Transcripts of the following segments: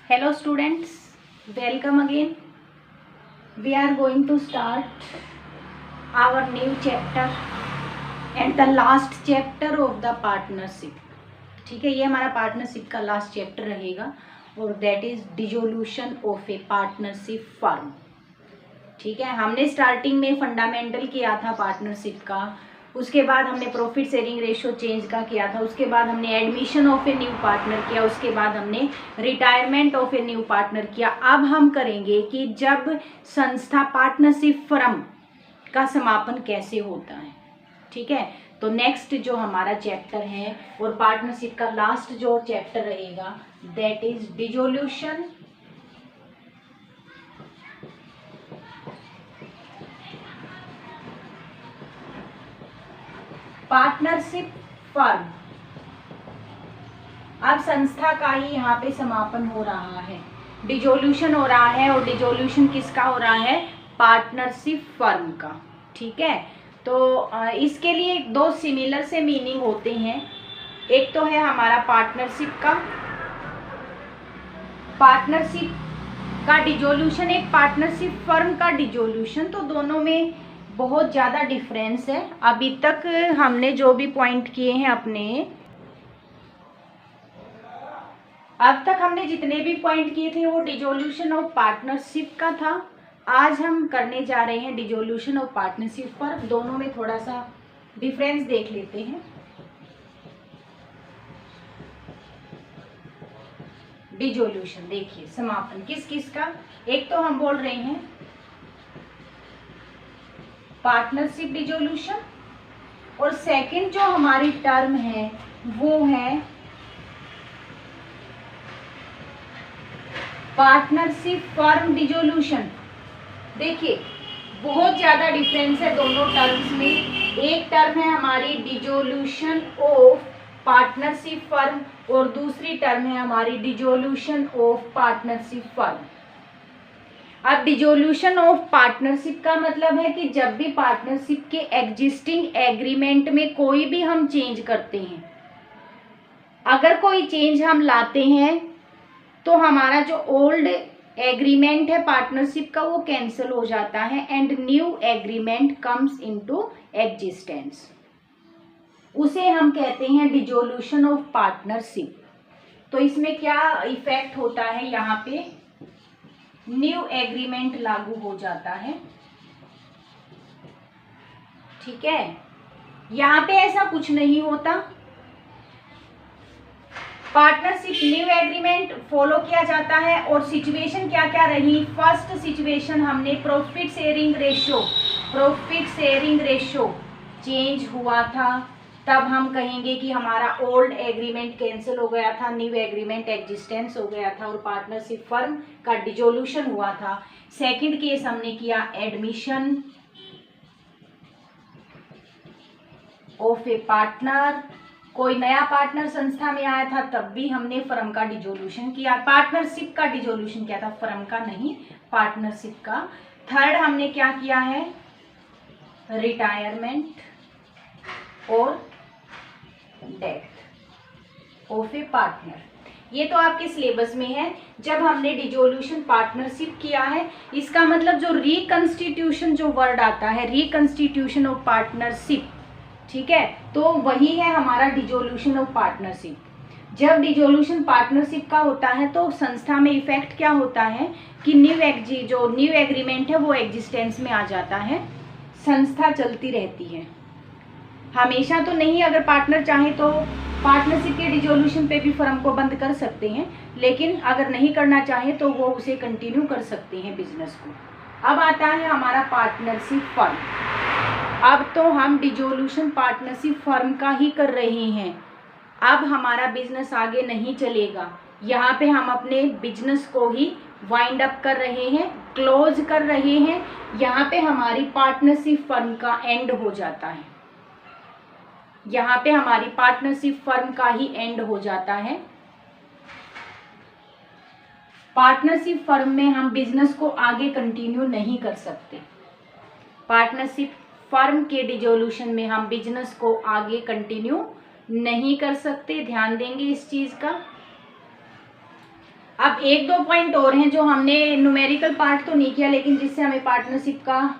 Hello students, welcome again. We are going to start our new chapter and the last chapter of the partnership. ठीक है, ये हमारा partnership का last chapter रहेगा और that is dissolution of A partnership firm. ठीक है, हमने स्टार्टिंग में फंडामेंटल किया था पार्टनरशिप का, उसके बाद हमने प्रॉफिट शेयरिंग रेशियो चेंज का किया था, उसके बाद हमने admission of a new partner किया, उसके बाद हमने retirement of a new partner किया. अब हम करेंगे कि जब संस्था पार्टनरशिप फर्म का समापन कैसे होता है. ठीक है, तो नेक्स्ट जो हमारा चैप्टर है और पार्टनरशिप का लास्ट जो चैप्टर रहेगा that is dissolution partnership firm. अब संस्था का ही यहाँ पे समापन हो रहा है, डिसोल्यूशन हो रहा है और डिसोल्यूशन किसका हो रहा है? पार्टनरशिप फर्म का. ठीक है, तो इसके लिए दो सिमिलर से मीनिंग होते हैं. एक तो है हमारा पार्टनरशिप का डिसोल्यूशन, एक पार्टनरशिप फर्म का डिसोल्यूशन. तो दोनों में बहुत ज़्यादा डिफरेंस है. अभी तक हमने जो भी पॉइंट किए हैं अब तक हमने जितने भी पॉइंट किए थे वो डिसोल्यूशन ऑफ पार्टनरशिप का था. आज हम करने जा रहे हैं डिसोल्यूशन ऑफ पार्टनरशिप फर्म. दोनों में थोड़ा सा डिफरेंस देख लेते हैं. डिसोल्यूशन देखिए, समापन किस किस का. एक तो हम बोल रहे हैं पार्टनरशिप डिसोल्यूशन और सेकंड जो हमारी टर्म है वो है पार्टनरशिप फर्म डिसोल्यूशन. देखिए बहुत ज्यादा डिफरेंस है दोनों टर्म्स में. एक टर्म है हमारी डिसोल्यूशन ऑफ पार्टनरशिप फर्म और दूसरी टर्म है हमारी डिसोल्यूशन ऑफ पार्टनरशिप फर्म. अब डिसोल्यूशन ऑफ पार्टनरशिप का मतलब है कि जब भी पार्टनरशिप के एग्जिस्टिंग एग्रीमेंट में कोई भी हम चेंज करते हैं, अगर कोई चेंज हम लाते हैं तो हमारा जो ओल्ड एग्रीमेंट है पार्टनरशिप का वो कैंसिल हो जाता है and new agreement comes into existence. उसे हम कहते हैं डिसोल्यूशन ऑफ पार्टनरशिप. तो इसमें क्या इफेक्ट होता है, यहाँ पे न्यू एग्रीमेंट लागू हो जाता है. ठीक है, यहाँ पे ऐसा कुछ नहीं होता. पार्टनरशिप न्यू एग्रीमेंट फॉलो किया जाता है और सिचुएशन क्या क्या रही. फर्स्ट सिचुएशन हमने प्रॉफिट शेयरिंग रेशियो चेंज हुआ था, तब हम कहेंगे कि हमारा ओल्ड एग्रीमेंट कैंसिल हो गया था, न्यू एग्रीमेंट एग्जिस्टेंस हो गया था और पार्टनरशिप फर्म का डिसोल्यूशन हुआ था. सेकंड केस हमने किया एडमिशन ऑफ ए पार्टनर. कोई नया पार्टनर संस्था में आया था तब भी हमने फर्म का डिसोल्यूशन किया. पार्टनरशिप का डिसोल्यूशन किया था, फर्म का नहीं, पार्टनरशिप का. थर्ड हमने क्या किया है? रिटायरमेंट और डेथ ऑफ ए पार्टनर. ये तो आपके सिलेबस में है. जब हमने डिसोल्यूशन पार्टनरशिप किया है, इसका मतलब जो रिकंस्टिट्यूशन जो वर्ड आता है, रिकंस्टिट्यूशन ऑफ पार्टनरशिप, ठीक है, तो वही है हमारा डिसोल्यूशन ऑफ पार्टनरशिप. जब डिसोल्यूशन पार्टनरशिप का होता है तो संस्था में इफेक्ट क्या होता है कि न्यू एग्रीमेंट है वो एग्जिस्टेंस में आ जाता है. संस्था चलती रहती है हमेशा तो नहीं. अगर पार्टनर चाहे तो पार्टनरशिप के डिसोल्यूशन पे भी फर्म को बंद कर सकते हैं, लेकिन अगर नहीं करना चाहे तो वो उसे कंटिन्यू कर सकते हैं बिजनेस को. अब आता है हमारा पार्टनरशिप फर्म. अब तो हम डिसोल्यूशन पार्टनरशिप फर्म का ही कर रहे हैं. अब हमारा बिजनेस आगे नहीं चलेगा. यहाँ पे हम अपने बिजनेस को ही वाइंड अप कर रहे हैं, क्लोज कर रहे हैं. यहाँ पे हमारी पार्टनरशिप फर्म का एंड हो जाता है. यहाँ पे हमारी पार्टनरशिप फर्म का ही एंड हो जाता है. पार्टनरशिप फर्म में हम बिजनेस को आगे कंटिन्यू नहीं कर सकते. पार्टनरशिप फर्म के डिसोल्यूशन में हम बिजनेस को आगे कंटिन्यू नहीं कर सकते. ध्यान देंगे इस चीज का. अब एक दो पॉइंट और हैं जो हमने न्यूमेरिकल पार्ट तो नहीं किया, लेकिन जिससे हमें पार्टनरशिप का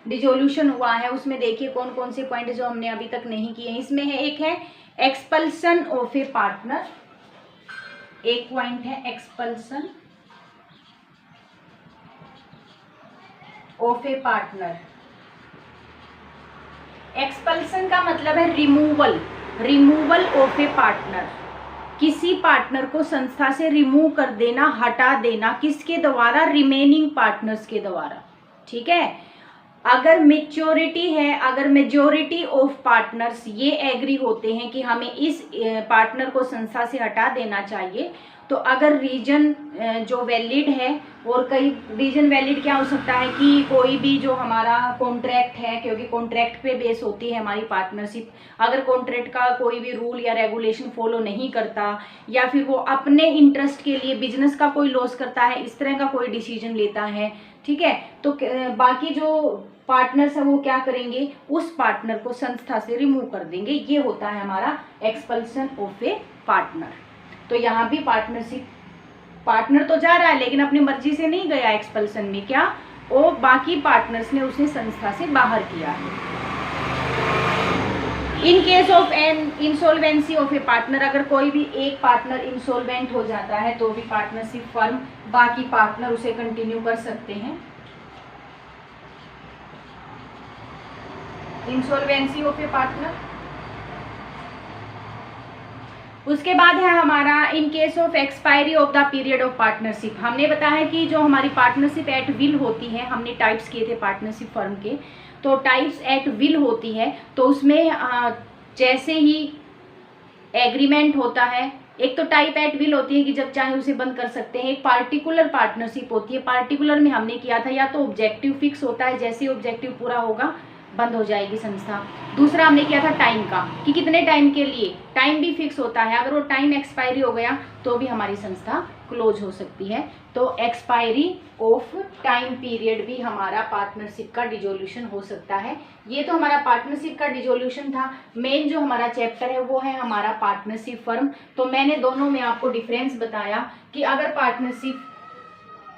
डिसोल्यूशन हुआ है उसमें देखिए कौन कौन से पॉइंट जो हमने अभी तक नहीं किए हैं। इसमें है, एक है एक्सपल्सन ऑफ ए पार्टनर, एक पॉइंट है expulsion of a partner. Expulsion का मतलब है रिमूवल ऑफ ए पार्टनर, किसी पार्टनर को संस्था से रिमूव कर देना, हटा देना, किसके द्वारा? रिमेनिंग पार्टनर्स के द्वारा। ठीक है, अगर मेच्योरिटी है, अगर मेजोरिटी ऑफ पार्टनर्स ये एग्री होते हैं कि हमें इस पार्टनर को संस्था से हटा देना चाहिए, तो अगर रीजन जो वैलिड है, और कई रीजन वैलिड क्या हो सकता है कि कोई भी जो हमारा कॉन्ट्रैक्ट है, क्योंकि कॉन्ट्रैक्ट पे बेस होती है हमारी पार्टनरशिप, अगर कॉन्ट्रैक्ट का कोई भी रूल या रेगुलेशन फॉलो नहीं करता, या फिर वो अपने इंटरेस्ट के लिए बिजनेस का कोई लॉस करता है, इस तरह का कोई डिसीजन लेता है, ठीक है, तो बाकी जो पार्टनर्स है वो क्या करेंगे? उस पार्टनर को संस्था से रिमूव कर देंगे। ये होता है हमारा एक्सपल्सन ऑफ ए पार्टनर। तो यहाँ भी पार्टनरशिप, पार्टनर तो जा रहा है लेकिन अपनी मर्जी से नहीं गया एक्सपल्सन में, क्या? वो बाकी पार्टनर्स ने उसे संस्था से बाहर किया है। In case of an insolvency of a partner, अगर कोई भी एक पार्टनर इंसॉल्वेंट हो जाता है तो भी पार्टनरशिप फर्म बाकी पार्टनर उसे कंटिन्यू कर सकते हैं। Insolvency of a partner. उसके बाद है हमारा इन case of expiry of the period of partnership. हमने बताया कि जो हमारी पार्टनरशिप एट विल होती है, हमने टाइप्स किए थे पार्टनरशिप फर्म के, तो टाइप्स एट विल होती है, तो उसमें जैसे ही एग्रीमेंट होता है, एक तो टाइप एट विल होती है कि जब चाहे उसे बंद कर सकते हैं, एक पार्टिकुलर पार्टनरशिप होती है। पार्टिकुलर में हमने किया था या तो ऑब्जेक्टिव फिक्स होता है, जैसे ही ऑब्जेक्टिव पूरा होगा बंद हो जाएगी संस्था। दूसरा हमने किया था टाइम का, कि कितने टाइम के लिए, टाइम भी फिक्स होता है, अगर वो टाइम एक्सपायरी हो गया तो भी हमारी संस्था क्लोज हो सकती है। तो एक्सपायरी ऑफ टाइम पीरियड भी हमारा पार्टनरशिप का डिसोल्यूशन हो सकता है। ये तो हमारा पार्टनरशिप का डिसोल्यूशन था। मेन जो हमारा चैप्टर है वो है हमारा पार्टनरशिप फर्म। तो मैंने दोनों में आपको डिफरेंस बताया कि अगर पार्टनरशिप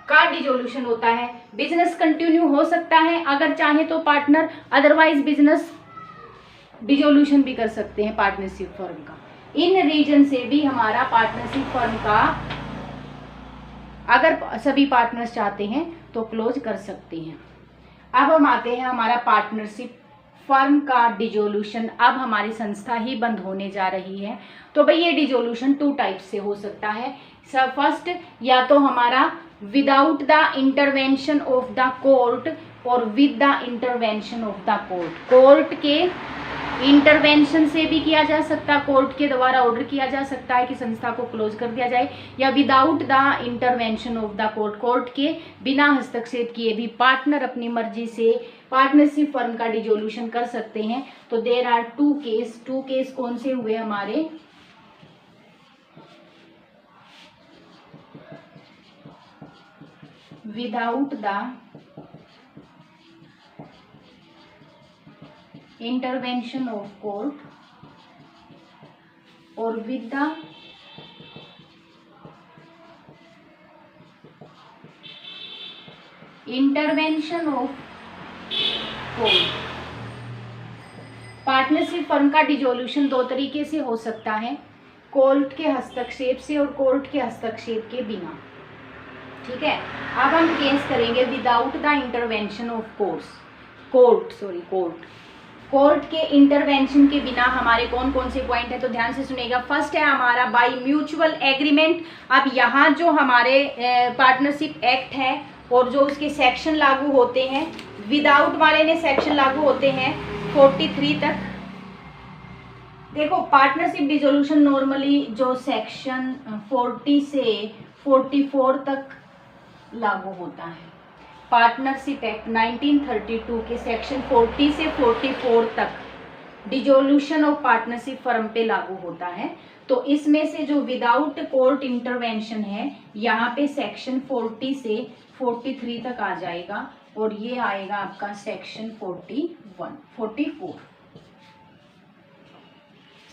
का डिसोल्यूशन होता है, बिजनेस कंटिन्यू हो सकता है अगर चाहे तो पार्टनर, अदरवाइज बिजनेस डिसोल्यूशन भी कर सकते हैं पार्टनरशिप फर्म का। इन रीजन से भी हमारा पार्टनरशिप फर्म का अगर सभी पार्टनर्स चाहते हैं तो क्लोज कर सकते हैं। अब हम आते हैं हमारा पार्टनरशिप फर्म का डिसोल्यूशन। अब हमारी संस्था ही बंद होने जा रही है, तो भाई ये डिसोल्यूशन टू टाइप से हो सकता है। फर्स्ट, या तो हमारा without the intervention of the court और with the intervention of the court. Court के इंटरवेंशन से भी किया जा सकता है, कोर्ट के द्वारा ऑर्डर किया जा सकता है कि संस्था को क्लोज कर दिया जाए, या without the intervention of the court, court के बिना हस्तक्षेप किए भी पार्टनर अपनी मर्जी से पार्टनरशिप फर्म का डिसोल्यूशन कर सकते हैं। तो देयर आर टू केस कौन से हुए हमारे? Without the intervention of court और with the intervention of court. Partnership firm का डिसोल्यूशन दो तरीके से हो सकता है, कोर्ट के हस्तक्षेप से और कोर्ट के हस्तक्षेप के बिना। ठीक है, अब हम केस करेंगे without the intervention of court के इंटरवेंशन के बिना हमारे कौन कौन से पॉइंट है, तो ध्यान से सुनिएगा। फर्स्ट है हमारा बाय म्यूचुअल एग्रीमेंट। अब यहाँ जो हमारे पार्टनरशिप एक्ट है और जो उसके सेक्शन लागू होते हैं, विदाउट वाले ने सेक्शन लागू होते हैं 43 तक। देखो पार्टनरशिप डिसोल्यूशन नॉर्मली जो सेक्शन 40 से 44 तक लागू होता है। पार्टनरशिप एक्ट 1932 के सेक्शन 40 से 44 तक डिसोल्यूशन ऑफ पार्टनरशिप फर्म पे लागू होता है। तो इसमें से जो विदाउट कोर्ट इंटरवेंशन है, यहाँ पे सेक्शन 40 से 43 तक आ जाएगा, और ये आएगा आपका सेक्शन 44।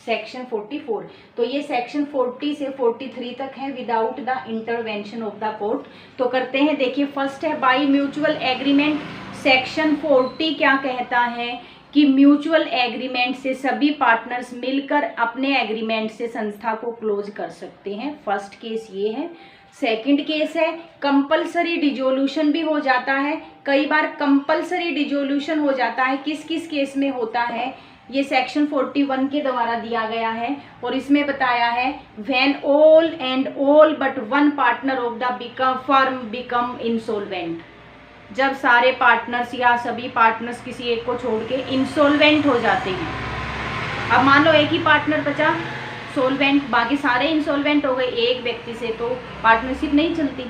सेक्शन 44। तो ये सेक्शन 40 से 43 तक है without the intervention of the court. तो करते हैं, देखिए फर्स्ट है बाय म्यूचुअल एग्रीमेंट। सेक्शन 40 क्या कहता है कि म्यूचुअल एग्रीमेंट से सभी पार्टनर्स मिलकर अपने एग्रीमेंट से संस्था को क्लोज कर सकते हैं। फर्स्ट केस ये है। सेकंड केस है कंपलसरी डिजोल्यूशन भी हो जाता है। कई बार कंपलसरी डिजोल्यूशन हो जाता है, किस किस केस में होता है, ये सेक्शन 41 के द्वारा दिया गया है और इसमें बताया है when all and all but one partner of the firm become insolvent. जब सारे पार्टनर्स या सभी पार्टनर्स किसी एक को छोड़ के इंसॉल्वेंट हो जाते हैं। अब मान लो एक ही पार्टनर बचा सोलवेंट, बाकी सारे इंसॉल्वेंट हो गए एक व्यक्ति से, तो पार्टनरशिप नहीं चलती।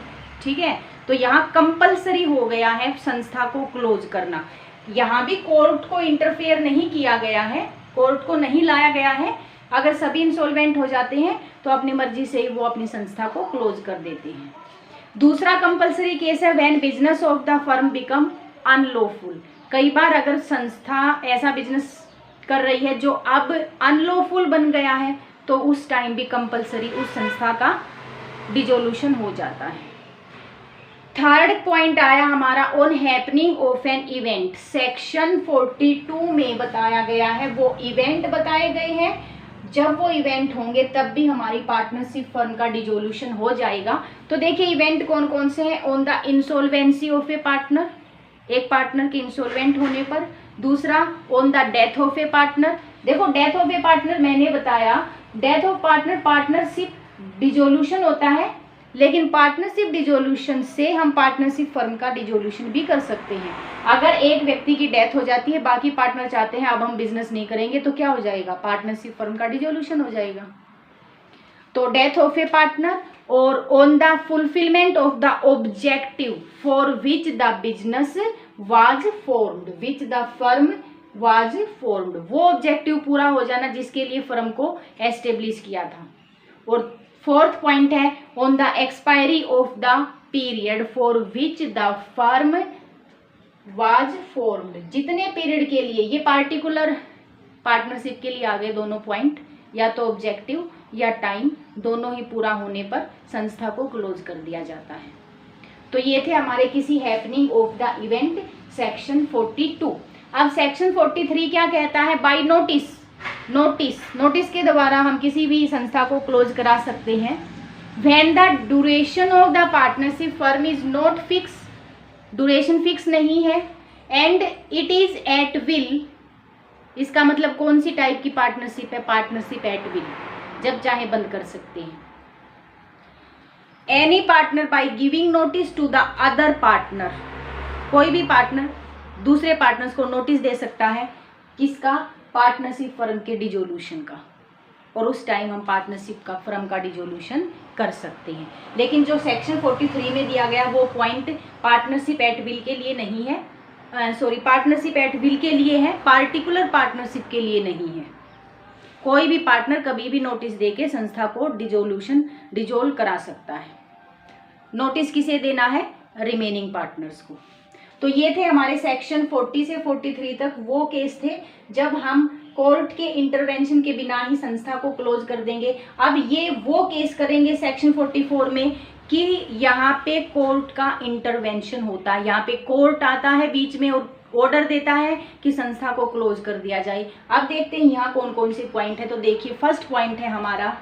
ठीक है, तो यहाँ कंपलसरी हो गया है संस्था को क्लोज करना। यहाँ भी कोर्ट को इंटरफेयर नहीं किया गया है, कोर्ट को नहीं लाया गया है। अगर सभी इंसॉल्वेंट हो जाते हैं तो अपनी मर्जी से ही वो अपनी संस्था को क्लोज कर देते हैं। दूसरा कंपलसरी केस है when business of the firm become unlawful. कई बार अगर संस्था ऐसा बिजनेस कर रही है जो अब अनलॉफुल बन गया है तो उस टाइम भी कंपलसरी उस संस्था का डिजोल्यूशन हो जाता है। थर्ड पॉइंट आया हमारा on happening of an event. Section 42 में बताया गया है, वो इवेंट बताए गए हैं, जब वो इवेंट होंगे तब भी हमारी पार्टनरशिप फर्म का डिजोल्यूशन हो जाएगा। तो देखिए इवेंट कौन कौन से हैं। On the insolvency of a partner, एक पार्टनर के इंसॉल्वेंट होने पर। दूसरा on the death of a partner. देखो डेथ ऑफ ए पार्टनर मैंने बताया, death of partner partnership dissolution होता है, लेकिन पार्टनरशिप डिजोल्यूशन से हम पार्टनरशिप फर्म का डिजोल्यूशन भी कर सकते हैं। अगर एक व्यक्ति की डेथ हो जाती है, बाकी पार्टनर चाहते हैं अब हम बिजनेस नहीं करेंगे, तो क्या हो जाएगा, पार्टनरशिप फर्म का डिजोल्यूशन हो जाएगा। तो डेथ ऑफ ए पार्टनर और on the fulfilment of the objective for which the business was formed, which the firm was formed, वो ऑब्जेक्टिव पूरा हो जाना जिसके लिए फर्म को एस्टेब्लिश किया था। और फोर्थ पॉइंट है on the expiry of the period for which the firm was formed. जितने पीरियड के लिए, ये पार्टिकुलर पार्टनरशिप के लिए आ गए दोनों पॉइंट, या तो ऑब्जेक्टिव या टाइम, दोनों ही पूरा होने पर संस्था को क्लोज कर दिया जाता है। तो ये थे हमारे किसी happening of the event section 42। अब सेक्शन 43 क्या कहता है, बाय नोटिस। नोटिस के द्वारा हम किसी भी संस्था को क्लोज करा सकते हैं। When the duration of the partnership firm is not fix, duration fix नहीं है, and it is at will. इसका मतलब कौन सी टाइप की पार्टनरशिप है, पार्टनरशिप एट विल, जब चाहे बंद कर सकते हैं। Any partner by giving notice to the other partner, कोई भी पार्टनर दूसरे पार्टनर्स को नोटिस दे सकता है, किसका, पार्टनरशिप फर्म के डिजोल्यूशन का, और उस टाइम हम पार्टनरशिप का फर्म का डिजोल्यूशन कर सकते हैं। लेकिन जो सेक्शन 43 में दिया गया वो पॉइंट पार्टनरशिप एट विल के लिए नहीं है, पार्टनरशिप एट विल के लिए है, पार्टिकुलर पार्टनरशिप के लिए नहीं है। कोई भी पार्टनर कभी भी नोटिस देके संस्था को डिजोल्व करा सकता है। नोटिस किसे देना है, रिमेनिंग पार्टनर्स को। तो ये थे हमारे सेक्शन 40 से 43 तक वो केस थे जब हम कोर्ट के इंटरवेंशन के बिना ही संस्था को क्लोज कर देंगे। अब ये वो केस करेंगे सेक्शन 44 में कि यहाँ पे कोर्ट का इंटरवेंशन होता है, यहाँ पे कोर्ट आता है बीच में और ऑर्डर देता है कि संस्था को क्लोज कर दिया जाए। अब देखते हैं यहाँ कौन कौन से पॉइंट है। तो देखिए फर्स्ट पॉइंट है हमारा,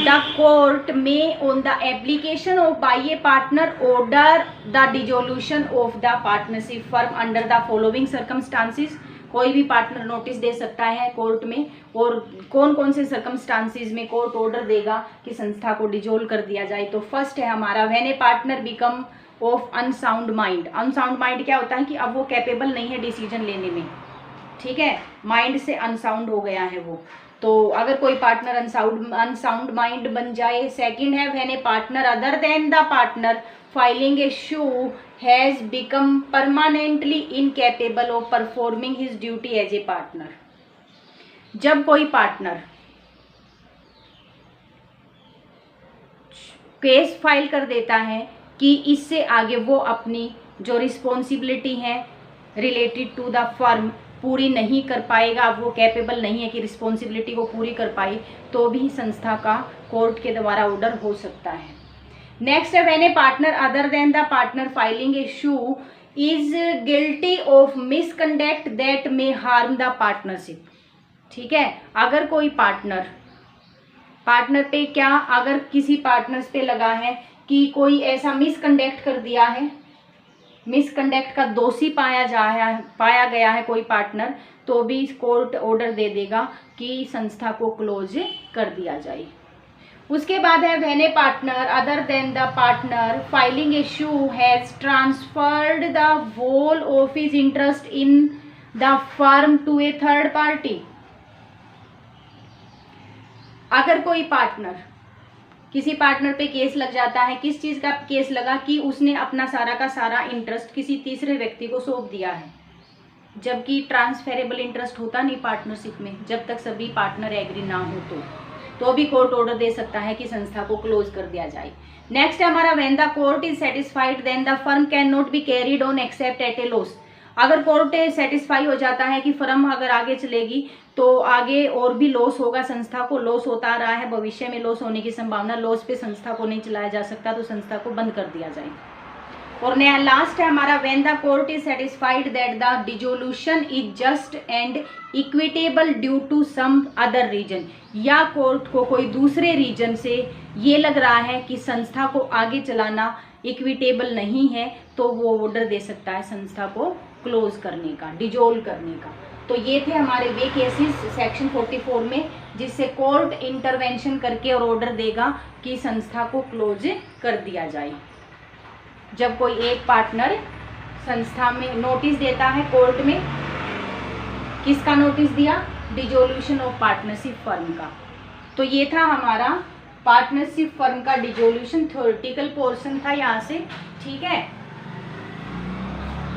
द कोर्ट में on the application of by a partner order the dissolution of the partnership firm under the following circumstances. कोई भी पार्टनर नोटिस दे सकता है कोर्ट में, और कौन कौन से सर्कमस्टांसिस में कोर्ट ऑर्डर देगा कि संस्था को डिजोल्व कर दिया जाए। तो फर्स्ट है हमारा when a partner become of unsound mind. Unsound mind क्या होता है कि अब वो कैपेबल नहीं है डिसीजन लेने में, ठीक है, माइंड से अनसाउंड हो गया है वो। तो अगर कोई पार्टनर अनसाउंड माइंड बन जाए। सेकंड है when a partner other than the partner filing a suit has become permanently incapable of performing his duty as a partner. जब कोई पार्टनर केस फाइल कर देता है कि इससे आगे वो अपनी जो रिस्पॉन्सिबिलिटी है रिलेटेड टू द फर्म पूरी नहीं कर पाएगा, वो कैपेबल नहीं है कि रिस्पॉन्सिबिलिटी को पूरी कर पाए, तो भी संस्था का कोर्ट के द्वारा ऑर्डर हो सकता है। नेक्स्ट है when a partner other than the partner filing issue is guilty of misconduct that may harm the partnership. ठीक है, अगर कोई पार्टनर पे क्या, अगर किसी पार्टनर्स पे लगा है कि कोई ऐसा मिसकंडक्ट कर दिया है, मिसकंडक्ट का दोषी पाया गया है कोई पार्टनर, तो भी कोर्ट ऑर्डर दे देगा कि संस्था को क्लोज कर दिया जाए। उसके बाद है when a partner other than the partner filing issue has transferred the whole of his interest in the firm to a third party. अगर कोई पार्टनर, किसी पार्टनर पे केस लग जाता है, किस चीज़ का केस लगा कि उसने अपना सारा का सारा इंटरेस्ट किसी तीसरे व्यक्ति को सौंप दिया है, जबकि ट्रांसफेरेबल इंटरेस्ट होता नहीं पार्टनरशिप में जब तक सभी पार्टनर एग्री ना हो, तो भी कोर्ट ऑर्डर दे सकता है कि संस्था को क्लोज कर दिया जाए। नेक्स्ट है हमारा when the court is satisfied then the firm can not be carried on except at a loss. अगर कोर्ट सेटिस्फाई हो जाता है कि फर्म अगर आगे चलेगी तो आगे और भी लॉस होगा, संस्था को लॉस होता रहा है, भविष्य में लॉस होने की संभावना, लॉस पे संस्था को नहीं चलाया जा सकता, तो संस्था को बंद कर दिया जाए। और नया लास्ट है हमारा when the court is satisfied that the dissolution is just and equitable due to some other reason, या कोर्ट को कोई दूसरे रीजन से ये लग रहा है कि संस्था को आगे चलाना इक्विटेबल नहीं है, तो वो ऑर्डर दे सकता है संस्था को क्लोज करने का, डिजोल्व करने का। तो ये थे हमारे वे केसेस सेक्शन 44 में, जिससे कोर्ट इंटरवेंशन करके और ऑर्डर देगा कि संस्था को क्लोज कर दिया जाए। जब कोई एक पार्टनर संस्था में नोटिस देता है कोर्ट में, किसका नोटिस दिया, डिसोल्यूशन ऑफ पार्टनरशिप फर्म का। तो ये था हमारा पार्टनरशिप फर्म का डिसोल्यूशन, थ्योरेटिकल पोर्शन था यहाँ से। ठीक है,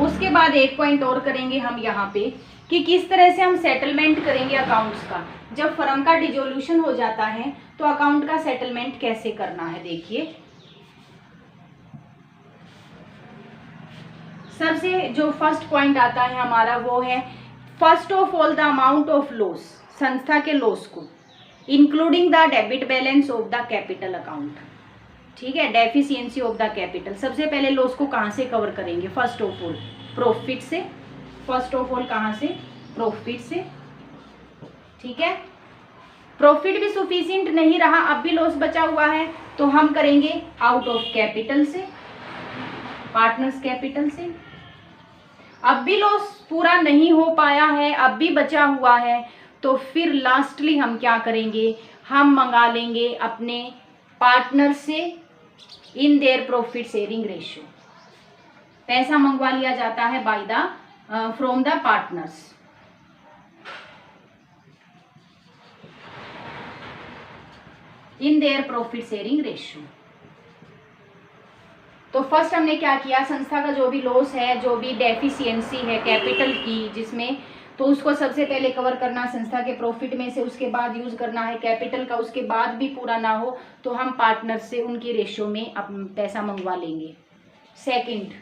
उसके बाद एक पॉइंट और करेंगे हम यहाँ पे कि किस तरह से हम सेटलमेंट करेंगे अकाउंट्स का। जब फर्म का डिसोल्यूशन हो जाता है तो अकाउंट का सेटलमेंट कैसे करना है, देखिए। सबसे जो फर्स्ट पॉइंट आता है हमारा वो है first of all the amount of loss, संस्था के लॉस को, including the debit balance of the capital account. ठीक है, डेफिशिएंसी ऑफ द कैपिटल। सबसे पहले लॉस को कहाँ से कवर करेंगे, फर्स्ट ऑफ ऑल प्रॉफिट से। फर्स्ट ऑफ ऑल कहाँ से, प्रॉफिट से। ठीक है, प्रॉफिट भी सफिशिएंट नहीं रहा, अब भी लॉस बचा हुआ है, तो हम करेंगे आउट ऑफ कैपिटल से, पार्टनर्स कैपिटल से। अब भी लॉस पूरा नहीं हो पाया है, अब भी बचा हुआ है, तो फिर लास्टली हम क्या करेंगे, हम मंगा लेंगे अपने पार्टनर से in their profit sharing ratio. पैसा मंगवा लिया जाता है by the from the partners. In their profit sharing ratio. तो फर्स्ट हमने क्या किया, संस्था का जो भी लॉस है, जो भी डेफिशिएंसी है कैपिटल की जिसमें, तो उसको सबसे पहले कवर करना संस्था के प्रॉफिट में से, उसके बाद यूज करना है कैपिटल का, उसके बाद भी पूरा ना हो तो हम पार्टनर से उनकी रेशियो में पैसा मंगवा लेंगे। सेकंड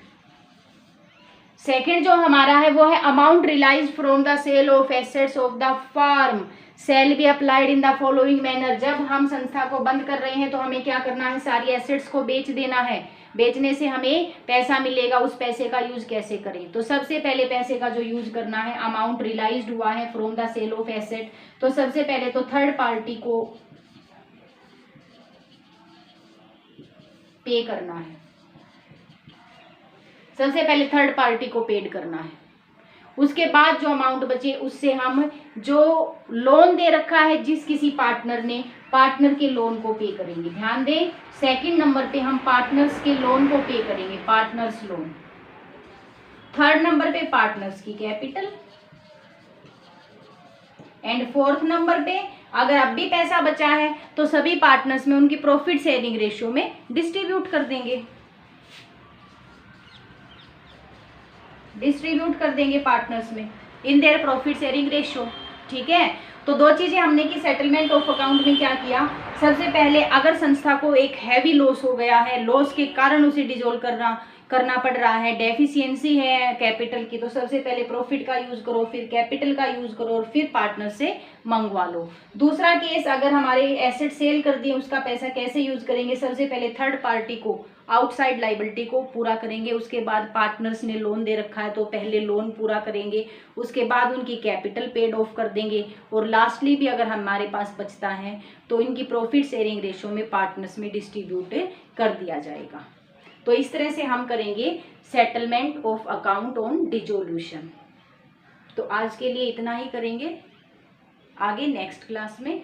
जो हमारा है वो है amount realised from the sale of assets of the firm shall be applied in the following manner. जब हम संस्था को बंद कर रहे हैं तो हमें क्या करना है, सारी एसेट्स को बेच देना है, बेचने से हमें पैसा मिलेगा, उस पैसे का यूज कैसे करें। तो सबसे पहले पैसे का जो यूज करना है, अमाउंट रियलाइज्ड हुआ है from the sale of asset, तो सबसे पहले तो थर्ड पार्टी को पे करना है, सबसे पहले थर्ड पार्टी को पेड करना है। उसके बाद जो अमाउंट बचे उससे हम जो लोन दे रखा है जिस किसी पार्टनर ने, पार्टनर के लोन को पे करेंगे। ध्यान दें, सेकंड नंबर पे हम पार्टनर्स के लोन को पे करेंगे, पार्टनर्स लोन। थर्ड नंबर पे पार्टनर्स की कैपिटल, एंड फोर्थ नंबर पे अगर अब भी पैसा बचा है तो सभी पार्टनर्स में उनकी प्रॉफिट शेयरिंग रेशियो में डिस्ट्रीब्यूट कर देंगे, पार्टनर्स में in their profit sharing ratio. ठीक है, तो दो चीजें हमने की सेटलमेंट ऑफ अकाउंट में क्या किया, सबसे पहले अगर संस्था को एक हैवी लॉस हो गया है, लॉस के कारण उसे डिसॉल्व करना, करना पड़ रहा है, डेफिशिएंसी है कैपिटल की, तो सबसे पहले प्रॉफिट का यूज करो, फिर कैपिटल का यूज करो और फिर पार्टनर से मंगवा लो। दूसरा केस, अगर हमारे एसेट सेल कर दिए, उसका पैसा कैसे यूज करेंगे? सबसे पहले थर्ड पार्टी को, आउटसाइड लाइबिलिटी को पूरा करेंगे, उसके बाद पार्टनर्स ने लोन दे रखा है तो पहले लोन पूरा करेंगे, उसके बाद उनकी कैपिटल पेड ऑफ कर देंगे, और लास्टली भी अगर हमारे पास बचता है तो इनकी प्रॉफिट शेयरिंग रेशो में पार्टनर्स में डिस्ट्रीब्यूट कर दिया जाएगा। तो इस तरह से हम करेंगे settlement of account on dissolution. तो आज के लिए इतना ही करेंगे, आगे नेक्स्ट क्लास में